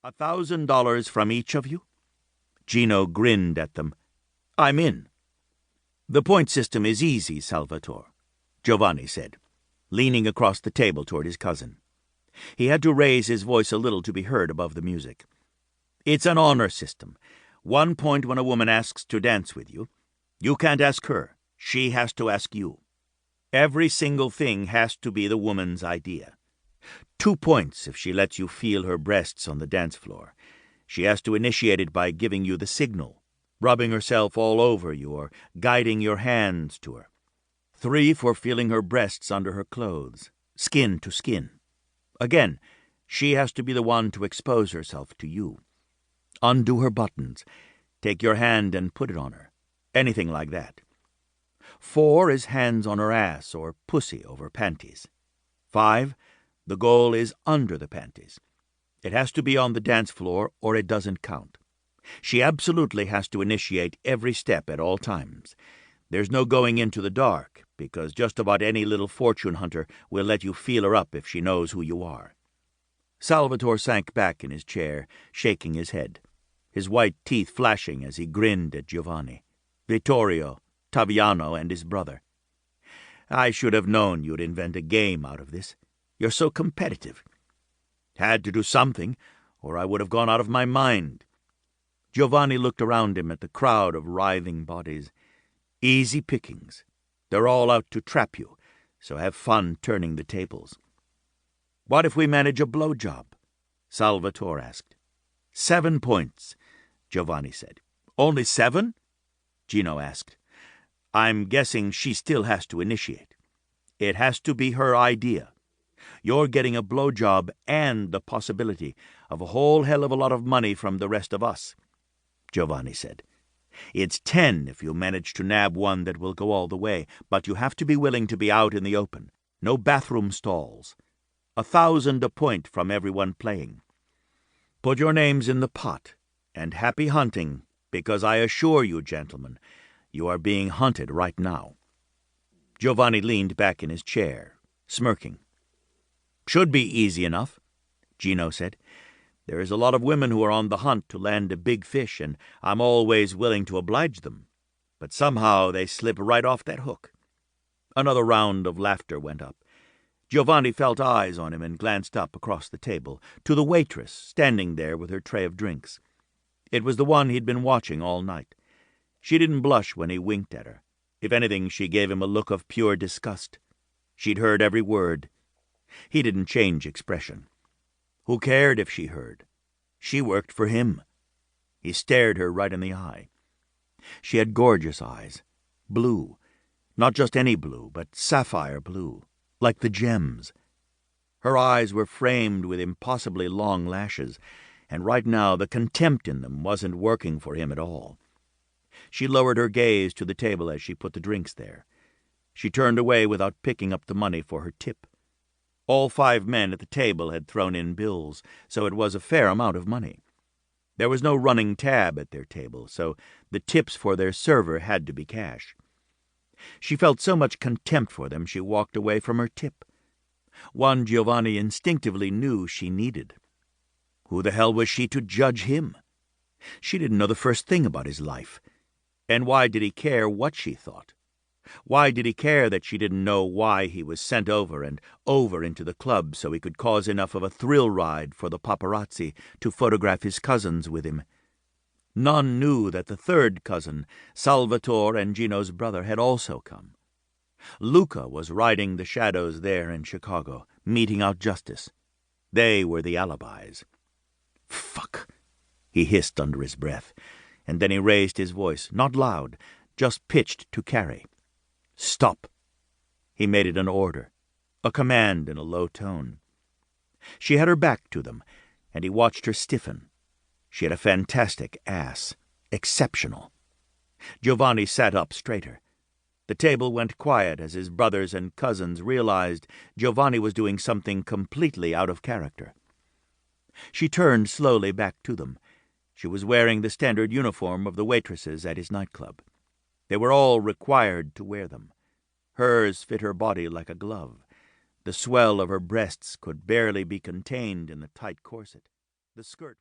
$1,000 from each of you?" Gino grinned at them. "I'm in." "The point system is easy, Salvatore," Giovanni said, leaning across the table toward his cousin. He had to raise his voice a little to be heard above the music. "It's an honor system. 1 point when a woman asks to dance with you. You can't ask her. She has to ask you. Every single thing has to be the woman's idea. 2 points if she lets you feel her breasts on the dance floor. She has to initiate it by giving you the signal, rubbing herself all over you or guiding your hands to her. 3 for feeling her breasts under her clothes, skin to skin. Again, she has to be the one to expose herself to you. Undo her buttons. Take your hand and put it on her. Anything like that. 4 is hands on her ass or pussy over panties. 5, the goal is under the panties. It has to be on the dance floor or it doesn't count. She absolutely has to initiate every step at all times. There's no going into the dark, because just about any little fortune hunter will let you feel her up if she knows who you are." Salvatore sank back in his chair, shaking his head, his white teeth flashing as he grinned at Giovanni, Vittorio, Taviano, and his brother. "I should have known you'd invent a game out of this. You're so competitive." "Had to do something, or I would have gone out of my mind." Giovanni looked around him at the crowd of writhing bodies. "Easy pickings. They're all out to trap you, so have fun turning the tables." "What if we manage a blowjob?" Salvatore asked. 7 points, Giovanni said. "Only 7? Gino asked. "I'm guessing she still has to initiate. It has to be her idea. You're getting a blowjob and the possibility of a whole hell of a lot of money from the rest of us," Giovanni said. "It's 10 if you manage to nab one that will go all the way, but you have to be willing to be out in the open. No bathroom stalls. 1,000 a point from everyone playing. Put your names in the pot, and happy hunting, because I assure you, gentlemen, you are being hunted right now." Giovanni leaned back in his chair, smirking. "Should be easy enough," Gino said. "There is a lot of women who are on the hunt to land a big fish, and I'm always willing to oblige them. But somehow they slip right off that hook." Another round of laughter went up. Giovanni felt eyes on him and glanced up across the table, to the waitress standing there with her tray of drinks. It was the one he'd been watching all night. She didn't blush when he winked at her. If anything, she gave him a look of pure disgust. She'd heard every word. He didn't change expression. Who cared if she heard? She worked for him. He stared her right in the eye. She had gorgeous eyes, blue, not just any blue, but sapphire blue, like the gems. Her eyes were framed with impossibly long lashes, and right now the contempt in them wasn't working for him at all. She lowered her gaze to the table as she put the drinks there. She turned away without picking up the money for her tip. All 5 men at the table had thrown in bills, so it was a fair amount of money. There was no running tab at their table, so the tips for their server had to be cash. She felt so much contempt for them she walked away from her tip. One Giovanni instinctively knew she needed. Who the hell was she to judge him? She didn't know the first thing about his life. And why did he care what she thought? Why did he care that she didn't know why he was sent over and over into the club so he could cause enough of a thrill ride for the paparazzi to photograph his cousins with him? None knew that the 3rd cousin, Salvatore and Gino's brother, had also come. Luca was riding the shadows there in Chicago, meting out justice. They were the alibis. "Fuck," he hissed under his breath, and then he raised his voice, not loud, just pitched to carry. "Stop." He made it an order, a command in a low tone. She had her back to them, and he watched her stiffen. She had a fantastic ass, exceptional. Giovanni sat up straighter. The table went quiet as his brothers and cousins realized Giovanni was doing something completely out of character. She turned slowly back to them. She was wearing the standard uniform of the waitresses at his nightclub. They were all required to wear them. Hers fit her body like a glove. The swell of her breasts could barely be contained in the tight corset. The skirt